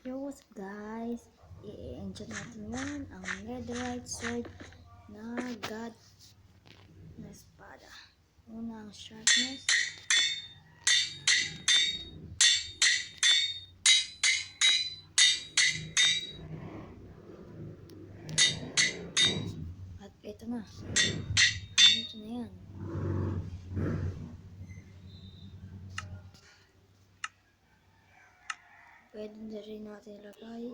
Yo, what's up guys? I-enchant natin yan ang netherite sword na god na espada. Una ang sharpness. At ito na. Ito na yan. Pwede na rin natin ilagay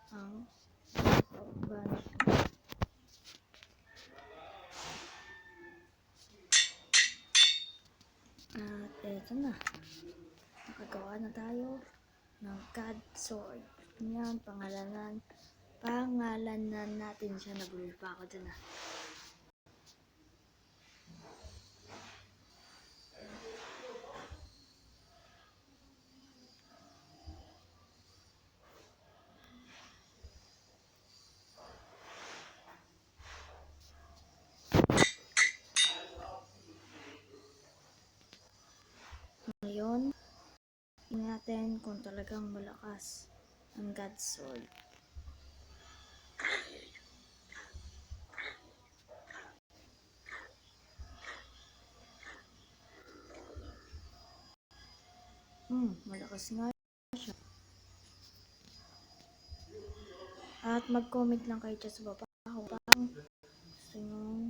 ang banishment. At ito na. Nakagawa na tayo ng god sword. Yan, pangalanan natin siya. Nabulol pa ako dun . Ngayon, tingnan natin kung talagang malakas ang god sword. Malakas nga siya. At mag-comment lang kayo dyan sa baba kung gusto nyo